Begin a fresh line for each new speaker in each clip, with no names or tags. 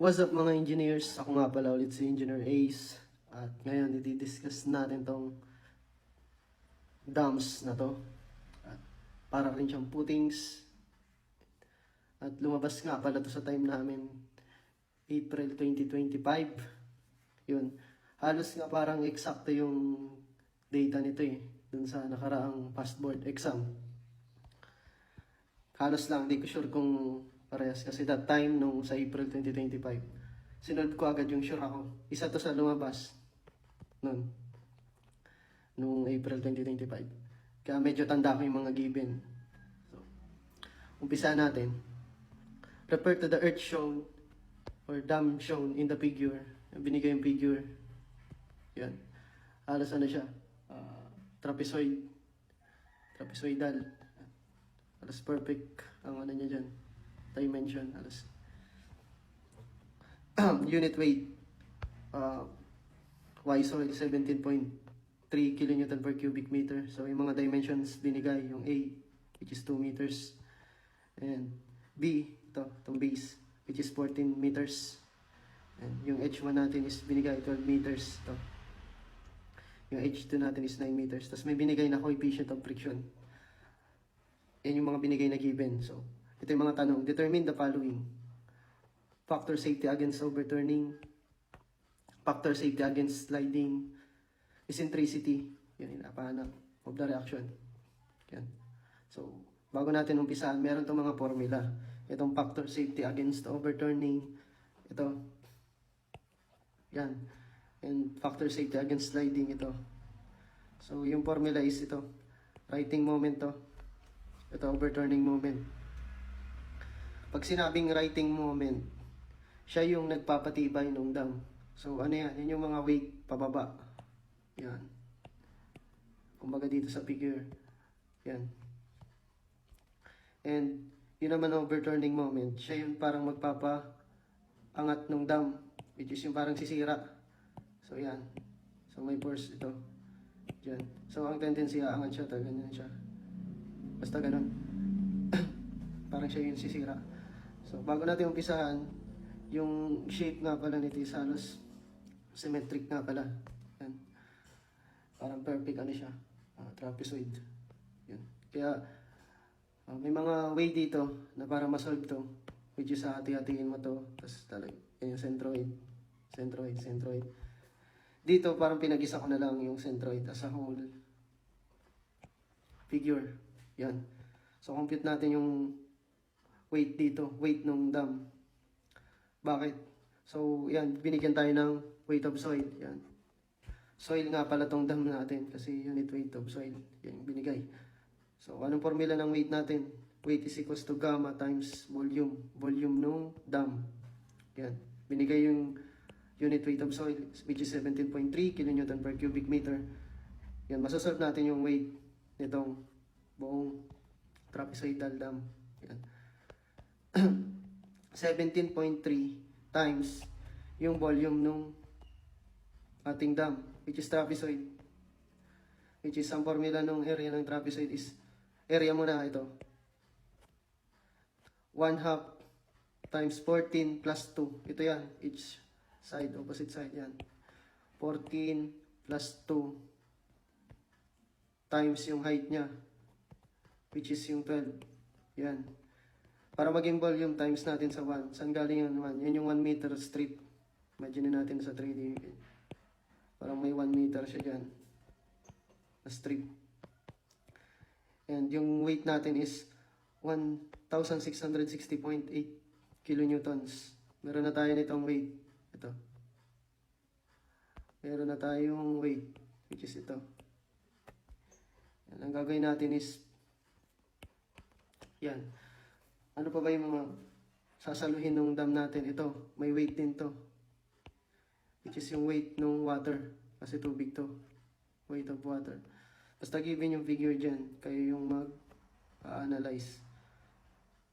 What's up mga engineers? Ako nga pala ulit si Engineer Ace. At ngayon, i-discuss natin tong dams na to. At para rin siyang footings. At lumabas nga pala to sa time namin, April 2025. Yun. Halos nga parang eksakto yung data nito dun sa nakaraang past board exam. Halos lang, di ko sure kung parehas. Kasi that time, nung sa April 2025, sinunod ko agad yung sure ako. Isa to sa lumabas nun, nung April 2025. Kaya medyo tanda ko yung mga given. So, umpisa natin. Refer to the earth shown or dam shown in the figure. Binigay yung figure. Yan. Halos ano siya? Trapezoidal. Halos perfect ang ano niya dyan. Dimension. Halos. Unit weight. Y soil 17.3 kilonewton per cubic meter. So yung mga dimensions binigay. Yung A, which is 2 meters. And B, itong base, which is 14 meters. And yung H1 natin is binigay 12 meters. Ito. Yung H2 natin is 9 meters. Tapos may binigay na coefficient of friction. Yan yung mga binigay na given. So, ito yung mga tanong. Determine the following. Factor safety against overturning. Factor safety against sliding. Eccentricity. Yan yung napahanap of the reaction. Yan. So, bago natin umpisahan, meron itong mga formula. Itong factor safety against overturning. Ito. Yan. And factor safety against sliding. Ito. So, yung formula is ito. Righting moment to. Ito, overturning moment. Pag sinabing righting moment, siya yung nagpapatibay ng dam. So, ano yan? Yan yung mga weight pababa. Yan. Kumbaga dito sa figure. Yan. And, yun naman overturning moment. Siya yung parang magpapaangat ng dam. Which is yung parang sisira. So, yan. So, may force ito. Yan. So, ang tendency, aangat siya. Ganyan siya. Basta ganun. Parang siya yung sisira. So, bago natin umpisahan, yung shape nga pala nito is halos symmetric nga pala. Yan. Parang perfect ano siya. Trapezoid. Yan. Kaya, may mga way dito na para masolve to. Which is hati-hatiin mo to. Tapos talaga, yan yung centroid. Centroid. Dito, parang pinag-isa ko na lang yung centroid as a whole figure. Yan. So, compute natin yung weight dito. Weight ng dam. Bakit? So, yan. Binigyan tayo ng weight of soil. Yan. Soil nga pala tong dam natin. Kasi unit weight of soil. Yan yung binigay. So, anong formula ng weight natin? Weight is equals to gamma times volume. Volume ng dam. Yan. Binigay yung unit weight of soil, which is 17.3 kilonewton per cubic meter. Yan. Masasolve natin yung weight nitong buong trapezoidal dam. Yan. 17.3 times yung volume nung ating dam, which is trapezoid. Which is ang formula ng area ng trapezoid is, area muna ito. 1/2 times 14 plus 2. Ito yan, each side, opposite side yan. 14 plus 2 times yung height niya, which is yung 12. Yan. Para maging volume times natin sa 1. Saan galing yung 1? Yan yung 1 meter strip. Imagine natin sa 3D. Parang may 1 meter siya dyan. Na strip. And yung weight natin is 1,660.8 kilonewtons. Meron na tayo nitong weight. Ito. Meron na tayong weight, which is ito. Yan. Ang gagawin natin is yan. Ano pa ba yung mga sasaluhin ng dam natin? Ito, may weight din to. Which is yung weight ng water. Kasi tubig to. Weight of water. Basta given yung figure dyan, kayo yung mag-analyze.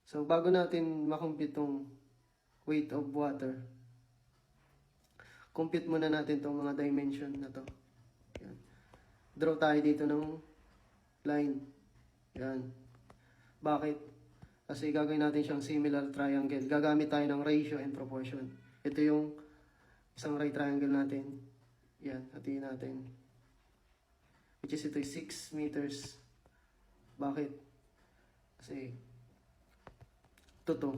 So, bago natin makompute tong weight of water, compute muna natin tong mga dimension na to. Yan. Draw tayo dito ng line. Yan. Bakit? Kasi gagawin natin siyang similar triangle. Gagamit tayo ng ratio and proportion. Ito yung isang right triangle natin. Yan, hatiin natin. Which is ito 6 meters. Bakit? Kasi 2 to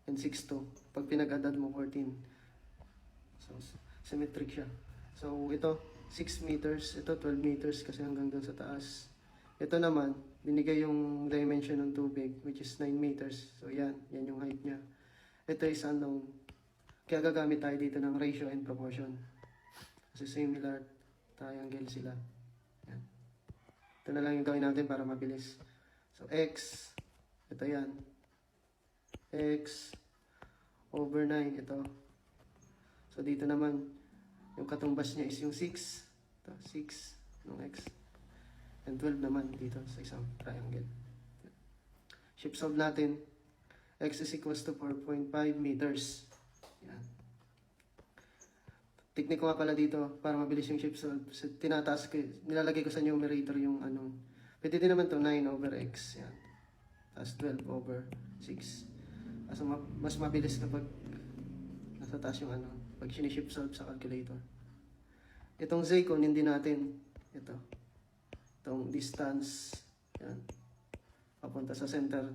and 6 to. Pag pinag-add mo 14. So, symmetric siya. So, ito 6 meters. Ito 12 meters kasi hanggang doon sa taas. Ito naman, binigay yung dimension ng tubig, which is 9 meters. So, yan yung height niya. Ito is unknown. Kaya gagamit tayo dito ng ratio and proportion. Kasi similar triangle sila. Yan. Ito na lang yung gawin natin para mabilis. So, x, ito yan. X over 9, ito. So, dito naman, yung katumbas niya is yung 6. Ito, 6 ng x. And 12 naman dito sa isang triangle. Shape solve natin. X is equals to 4.5 meters. Yan. Technique ko nga pala dito para mabilis yung shape solve. So, tinataas ko, nilalagay ko sa numerator yung ano. Pwede din naman to 9 over x. Yan. Tapos 12 over 6. Kasi mas mabilis kapag nasa taas yung ano, pag siniship solve sa calculator. Itong z, kunin din natin. Itong distance. Yan. Papunta sa center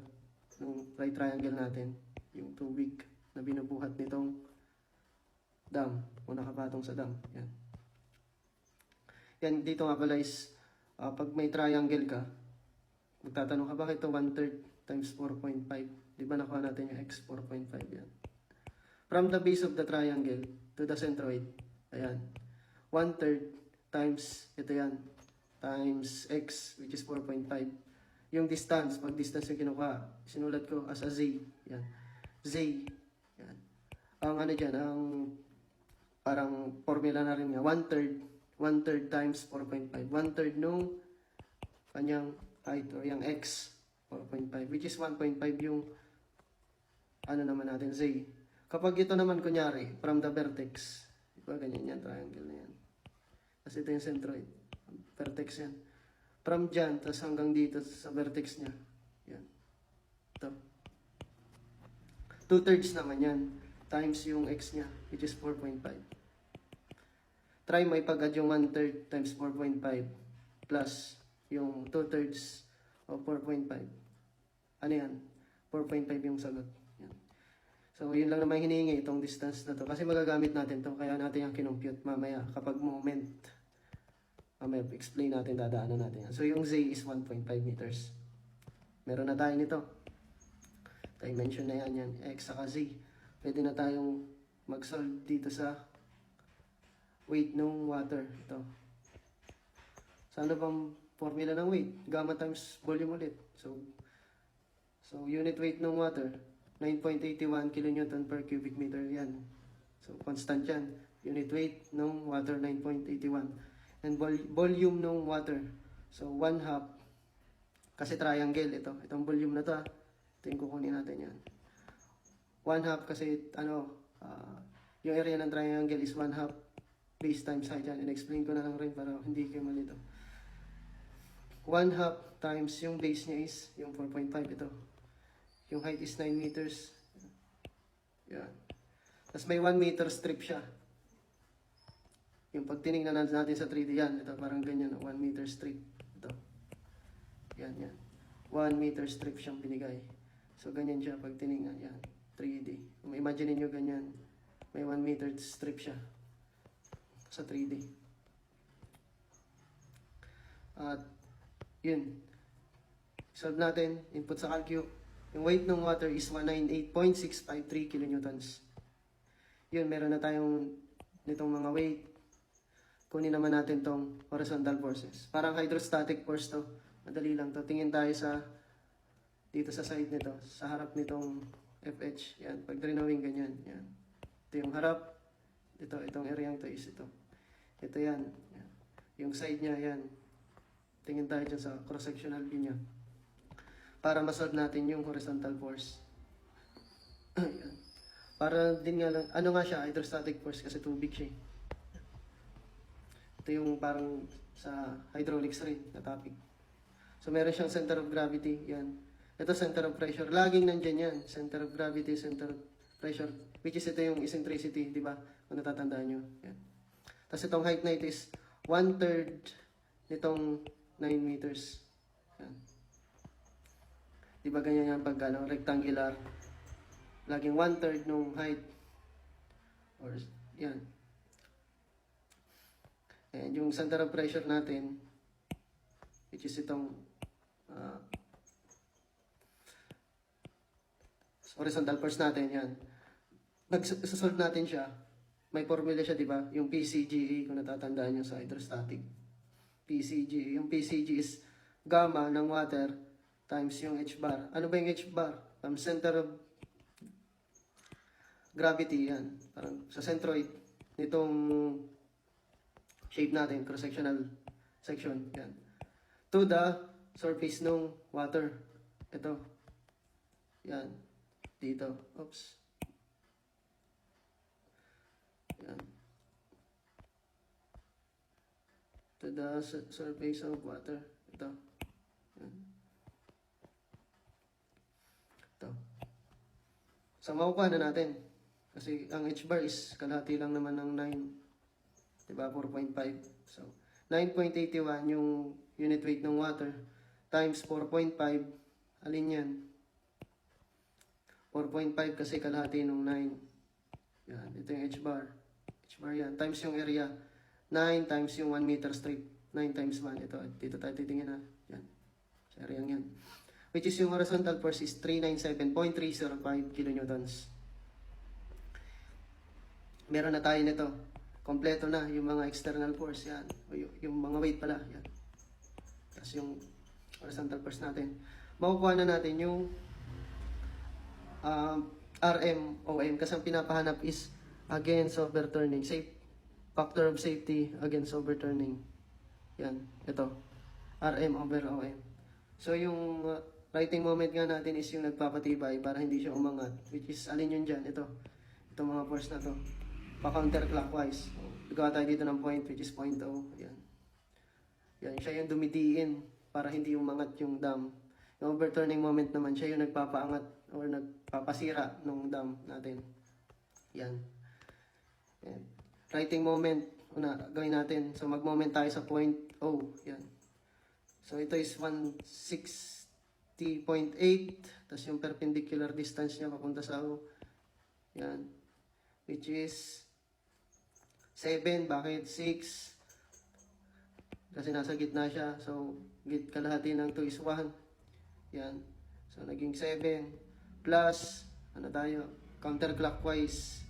ng right triangle natin. Yung tubig na binubuhat nitong dam. O nakapatong sa dam. Yan. Yan, dito nga pala is, pag may triangle ka, magtatanong ka, bakit ito 1/3 times 4.5? Di ba nakuha natin yung x, 4.5 yan. From the base of the triangle to the centroid, ayan, 1/3 times, ito yan, times x, which is 4.5. Yung distance, pag distance yung kinuha, sinulat ko as a z. Yan. Z. Yan. Ang ano dyan, ang parang formula na rin nga, 1/3 times 4.5. 1/3 nung kanyang height o yung x, 4.5, which is 1.5 yung ano naman natin, z. Kapag ito naman kunyari, from the vertex, diba ganyan yan, triangle na yan. Kasi ito yung centroid. Vertex yan. From dyan, tapos hanggang dito sa vertex niya. Yan. Ito. 2/3 naman yan. Times yung x niya, which is 4.5. Try mo ipag-add yung 1/3 times 4.5 plus yung 2/3 of 4.5. Ano yan? 4.5 yung sagot. Yan. So, yun lang naman hinihingi itong distance na to. Kasi magagamit natin to. Kaya natin yung kinumpute mamaya kapag moment. Mamaya explain natin, dadaanan natin yan. So, yung z is 1.5 meters. Meron na tayo nito. Dimension na yan. X saka z. Pwede na tayong mag-solve dito sa weight ng water. Ito. So, ano bang formula ng weight? Gamma times volume ulit. So unit weight ng water, 9.81 kilonewton per cubic meter yan. So, constant yan. Unit weight ng water, 9.81. And volume ng water. So, 1/2. Kasi triangle ito. Itong volume na to. Ito yung kukunin natin yan. 1/2 kasi yung area ng triangle is 1/2 base times height yan. In-explain ko na lang rin para hindi kayo malito. 1/2 times yung base niya is yung 4.5 ito. Yung height is 9 meters. Yan. Tapos may 1 meter strip siya. Yung pag tinignan natin sa 3D yan, ito parang ganyan, 1 meter strip. Ito. Yan. 1 meter strip siyang binigay. So, ganyan siya pag tinignan. Yan. 3D. Imagine niyo ganyan. May 1 meter strip siya. Sa 3D. At, yun. Solve natin. Input sa calcu. Yung weight ng water is 198.653 kilonewtons. Yun, meron na tayong nitong mga weight. Kunin naman natin tong horizontal forces. Parang hydrostatic force to. Madali lang to. Tingin tayo sa dito sa side nito, sa harap nitong FH. Yan, pag drawing ganyan. Yan. Ito yung harap. Itong area to is ito. Ito yan. Yan. Yung side niya, yan. Tingin tayo dyan sa cross-sectional view niya. Para masolve natin yung horizontal force. Yan. Para din nga lang, ano nga siya, hydrostatic force kasi tubig siya. Ito yung parang sa hydraulics rin na topic. So meron siyang center of gravity, yan. Ito center of pressure, laging nandyan yan. Center of gravity, center of pressure, which is ito yung eccentricity, di ba? Kung natatandaan nyo. Yan. Tapos itong height na ito is 1/3 nitong 9 meters. Yan. Di ba ganyan yan pag rectangular? Laging 1/3 nung height. Or, yan. And yung center of pressure natin, which is itong horizontal force natin, yan. Nag-solve natin siya. May formula siya, di ba? Yung PCGE, kung natatandaan nyo sa hydrostatic. PCGE. Yung PCG is gamma ng water times yung H bar. Ano ba yung H bar? Center of gravity, yan. Parang sa centroid nitong shape natin, cross-sectional section, yan. To the surface ng water. Ito. Yan. Dito. Oops. Yan. To the surface of water. Ito. Yan. Ito. So, makukuha na natin. Kasi ang H bar is kalahati lang naman ng 9. Diba? 4.5. So, 9.81 yung unit weight ng water times 4.5. Alin yan? 4.5 kasi kalahati ng 9. Yan. Ito yung H bar. H bar yan. Times yung area. 9 times yung 1 meter strip. 9 times 1. Ito. Dito tayo titingin na. Yan. Sa area yan. Which is yung horizontal force is 397.305 kilonewtons. Meron na tayo nito. Kompleto na yung mga external force. Yan. Yung mga weight pala. Yan. Tapos yung horizontal force natin. Makukuha na natin yung RMOM. Kasi ang pinapahanap is against overturning. Factor of safety against overturning. Yan. Ito. RM over OM. So yung writing moment nga natin is yung nagpapatibay para hindi siya umangat. Which is alin yun dyan? Ito. Itong mga force na to. Pa-counterclockwise. Gawa tayo dito ng point which is 0.0. Yan. Yan. Siya yung dumidiin para hindi umangat yung dam. Yung overturning moment naman, siya yung nagpapaangat or nagpapasira ng dam natin. Yan. Yan. Writing moment, una, gawin natin. So, mag-moment tayo sa point O. Yan. So, ito is 160.8. Tapos yung perpendicular distance niya papunta sa O. Yan. Which is 7. Bakit? 6. Kasi nasa gitna siya. So, kalahati ng 2 is 1. Yan. So, naging 7. Plus, ano tayo? Counterclockwise.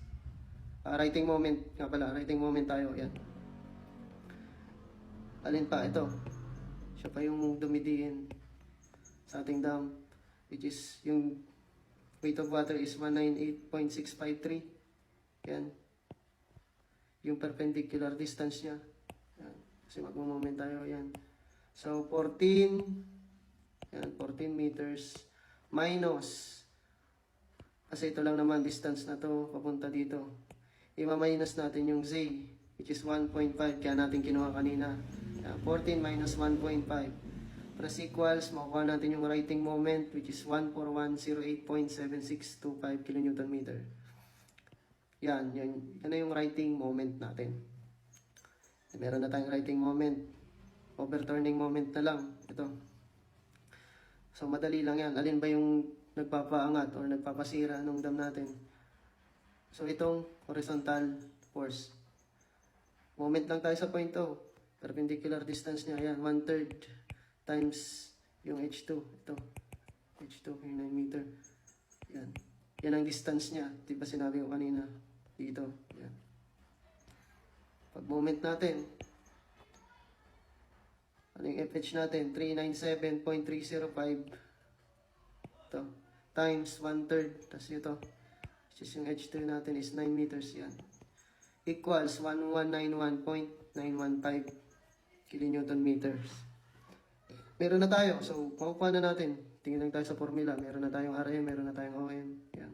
Writing moment. Nga pala, writing moment tayo. Yan. Alin pa? Ito. Siya pa yung dumidiin sa ating dam. Which is, yung weight of water is 198.653. Yan. Yung perpendicular distance niya. Yan. Kasi mag-moment tayo. Yan. So, 14. Yan, 14 meters. Minus. Kasi ito lang naman distance na to papunta dito. I-minus natin yung Z, which is 1.5. Kaya natin kinuha kanina. Yan, 14 minus 1.5. Plus equals, makukuha natin yung writing moment, which is 14108.7625 kilonewton meter. Yan na yung writing moment natin. Meron na tayong writing moment. Overturning moment na lang. Ito. So, madali lang yan. Alin ba yung nagpapaangat or nagpapasira ng dam natin? So, itong horizontal force. Moment lang tayo sa point O. Perpendicular distance niya. Yan, 1/3 times yung H2. Ito. H2, yung 9 meter. Yan. Yan ang distance niya. Di ba sinabi ko kanina? Dito. Yan. Pag moment natin, ano yung FH natin? 397.305. Ito. Times 1/3. Tapos ito. Which is yung H2 natin is 9 meters. Yan. Equals 1191.915 kilonewton meters. Meron na tayo. So, makukuha na natin. Tingin lang tayo sa formula. Meron na tayong RM, meron na tayong OM. Yan.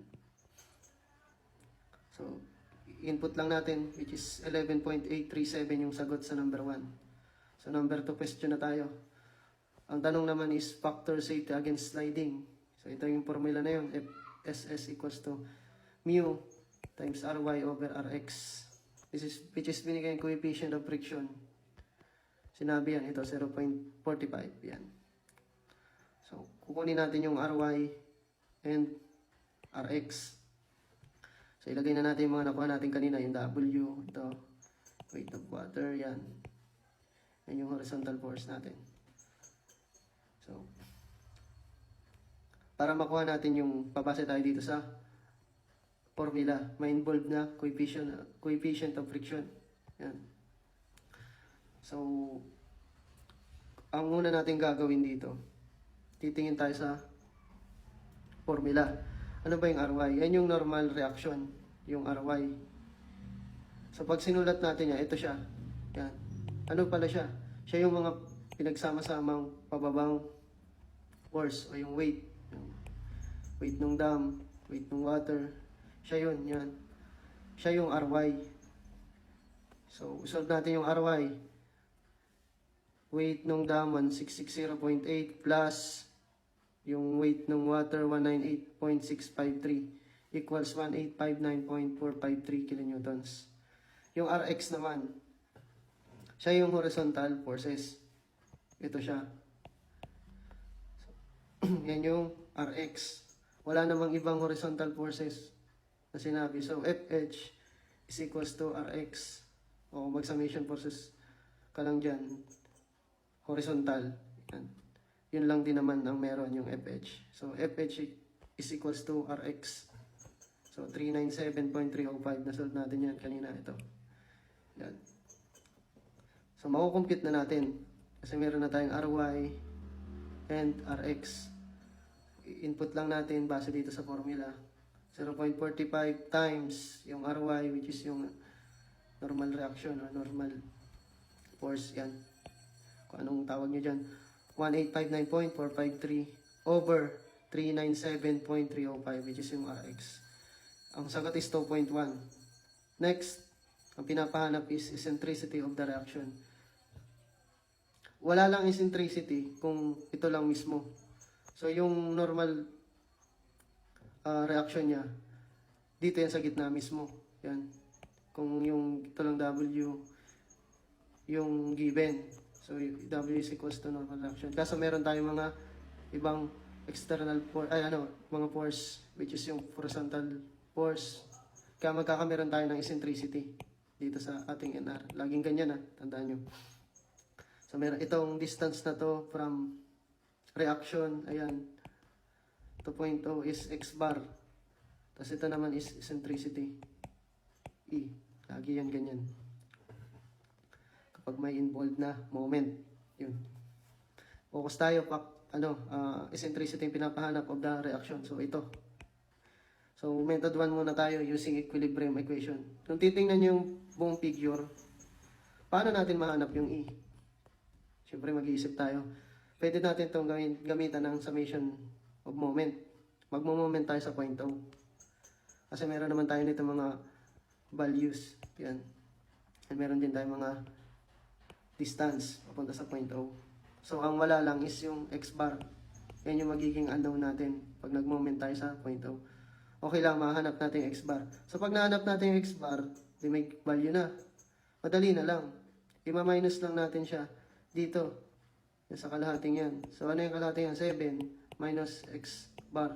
So, input lang natin, which is 11.837 yung sagot sa number 1. So, number 2 question na tayo. Ang tanong naman is factor safety against sliding. So, ito yung formula na yun. SS equals to mu times Ry over Rx. Which is binigay yung coefficient of friction. Sinabi yan, ito 0.45. Yan. So, kukunin natin yung Ry and Rx. So, ilagay na natin yung mga nakuha natin kanina, yung W, ito, weight of water, yan. Yan yung horizontal force natin. So, para makuha natin yung, papasa tayo dito sa formula, may involved na coefficient of friction. Yan. So, ang una natin gagawin dito, titingin tayo sa formula. Ano ba yung Ry? Yan yung normal reaction, yung Ry. So, pag sinulat natin yan, ito siya. Yan. Ano pala siya? Siya yung mga pinagsama-samang pababang force o yung weight. Yung weight ng dam, weight ng water. Siya yun, yan. Siya yung Ry. So, solve natin yung Ry. Weight ng dam, 1660.8 plus yung weight ng water, 198.653 equals 1859.453 kilonewtons. Yung Rx naman, siya yung horizontal forces. Ito siya. Yan yung Rx. Wala namang ibang horizontal forces na sinabi. So, FH is equals to Rx. O mag-summation forces ka lang dyan. Horizontal. Yan. Yun lang din naman ang meron yung FH. So, FH is equals to Rx. So, 397.305. Nasolve natin yan kanina. Ito. Yan. So, makukompute na natin. Kasi meron na tayong Ry and Rx. Input lang natin base dito sa formula. 0.45 times yung Ry, which is yung normal reaction or normal force. Yan. Kung anong tawag nyo dyan. 1859.453 over 397.305, which is yung Rx. Ang sagot is 2.1. Next, ang pinapahanap is eccentricity of the reaction. Wala lang eccentricity kung ito lang mismo. So, yung normal reaction niya, dito yan sa gitna mismo. Yan. Kung yung ito lang W, yung given. So, W is equals to normal reaction. Kaso meron tayong mga ibang external force, mga force, which is yung horizontal force. Kaya magkakameron tayo ng eccentricity dito sa ating NR. Laging ganyan tandaan nyo. So, meron itong distance na to from reaction, ayan, 2.0 is x bar. Tapos ito naman is eccentricity, E. Lagi yan ganyan. Kapag may involved na moment, yun. Focus tayo, eccentricity yung pinapahanap of the reaction. So, ito. So, method 1 muna tayo using equilibrium equation. Kung titingnan nyo yung buong figure, paano natin mahanap yung E? Siyempre, mag-iisip tayo. Pwede natin itong gamitan ng summation of moment. Magmo-moment tayo sa point O. Kasi meron naman tayo nito mga values. Yan. And meron din tayo mga distance papunta sa point O. So, ang wala lang is yung x bar. Yan yung magiging unknown natin pag nag-moment tayo sa point O. Okay lang, mahanap natin yung x bar. So, pag nahanap natin yung x bar, di may value na. Madali na lang. I-minus lang natin siya dito. Yan sa kalahating yan. So, ano yung kalahating yan? 7 minus x bar.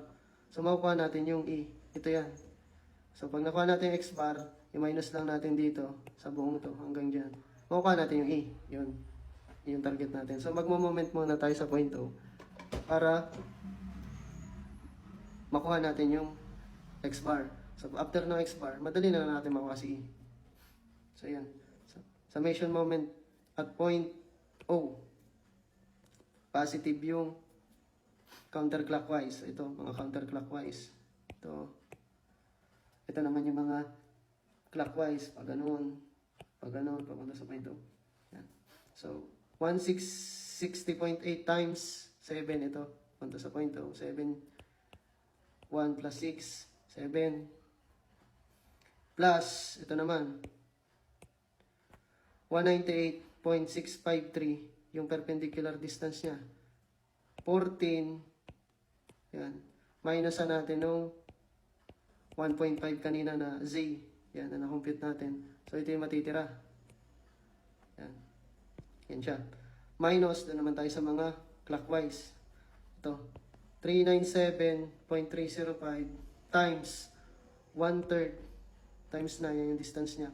So, makukuha natin yung E. Ito yan. So, pag nakuha natin yung x bar, i-minus lang natin dito sa buong to hanggang dyan. Makukuha natin yung E. Yun. Yung target natin. So, magmo-moment muna tayo sa point O para makuha natin yung x bar. So, after ng x bar, madali na natin makuha si E. So, yan. So, summation moment at point O. Positive yung counterclockwise. Ito, mga counterclockwise. Ito naman yung mga clockwise. Pag ganun, papunta sa point O. Yan. So, 1660.8 times 7 ito. Punta sa point O. 7. 1 plus 6. 7. Plus, ito naman. 198.653 yung perpendicular distance niya. 14. Yan. Minusan natin nung 1.5 kanina na Z. Yan, na na-compute natin. So, ito yung matitira. Yan. Yan siya. Minus, doon naman tayo sa mga clockwise. Ito, 397.305 times 1/3 times na yan yung distance niya.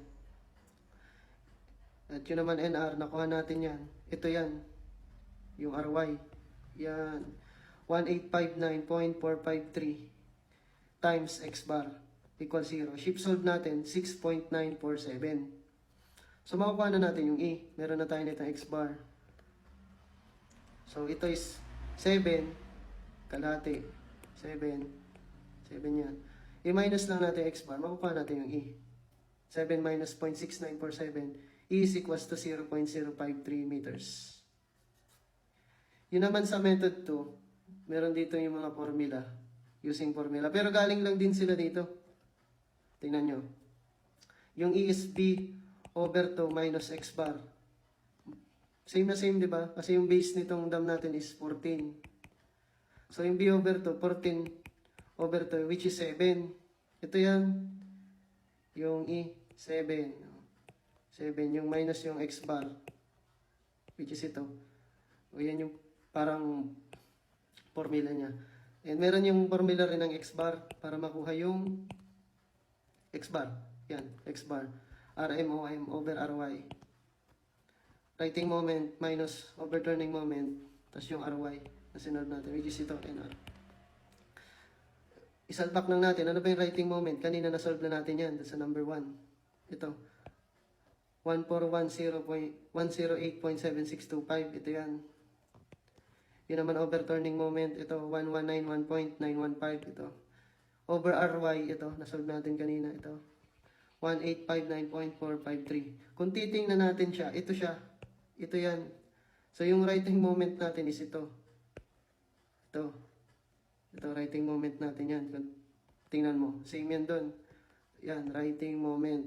At yun naman NR, nakuha natin yan. Ito yan, yung RY. Yan, 1859.453 times X bar equals 0. Ship solve natin, 6.947. So, makukuha na natin yung E. Meron na tayo nitong X bar. So, ito is 7, kalahati. 7 yan. I-minus lang natin X bar, makukuha natin yung E. 7 minus 0.6947, E is equals to 0.053 meters. Yun naman sa method 2, meron dito yung mga formula, using formula. Pero galing lang din sila dito. Tingnan nyo. Yung E is B over 2 minus X bar. Same na same, di ba? Kasi yung base nitong dam natin is 14. So, yung B over 2, 14 over 2, which is 7. Ito yan. Yung E, 7. 7. Yung minus yung X bar, which is ito. O yan yung parang formula niya. And meron yung formula rin ng X bar para makuha yung X bar. Yan, X bar. RMOM over RY. Writing moment minus overturning moment. Tapos yung RY na sinod natin, which is ito, NR. I-solve back lang natin. Ano ba yung writing moment? Kanina na-solve na natin yan. Sa number 1. Ito. 1410.108.7625. Ito yan. Yun naman overturning moment. Ito. 1191.915. Ito. Over RY. Ito. Na-solve natin kanina. Ito. 1859.453. Kung titingnan natin siya, ito siya. Ito yan. So, yung writing moment natin is ito. Ito. Ito, writing moment natin yan. Tingnan mo. Same yan doon. Yan, writing moment.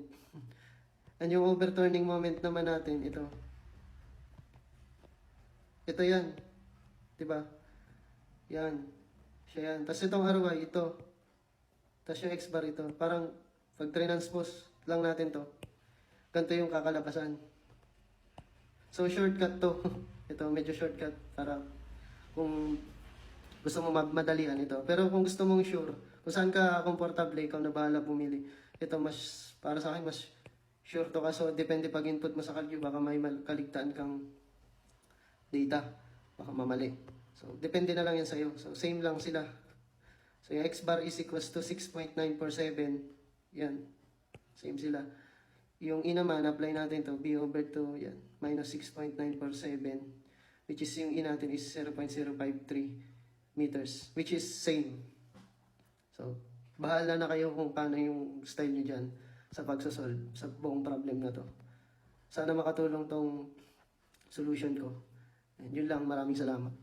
And yung overturning moment naman natin, ito. Ito yan. Diba? Yan. Siya yan. Tapos itong RY, ito. Tapos yung X bar ito. Parang, pag transpose lang natin to, ganito yung kakalabasan. So, shortcut to. Ito, medyo shortcut para kung gusto mo madalian ito. Pero kung gusto mong sure, kung saan ka komportable, ikaw na bahala pumili. Ito, mas, para sa akin, mas sure to ka. So, depende pag input mo sa calcul, baka may kaligtaan kang data. Baka mamali. So, depende na lang yan sa'yo. So, same lang sila. So, yung X bar is equals to 6.947. Yan. Same sila. Yung E naman, apply natin to B over 2, yan. Minus 6.947. Which is yung E natin is 0.053 meters. Which is same. So, bahala na kayo kung paano yung style nyo dyan sa pagsasolve sa buong problem na to. Sana makatulong tong solution ko. And yun lang, maraming salamat.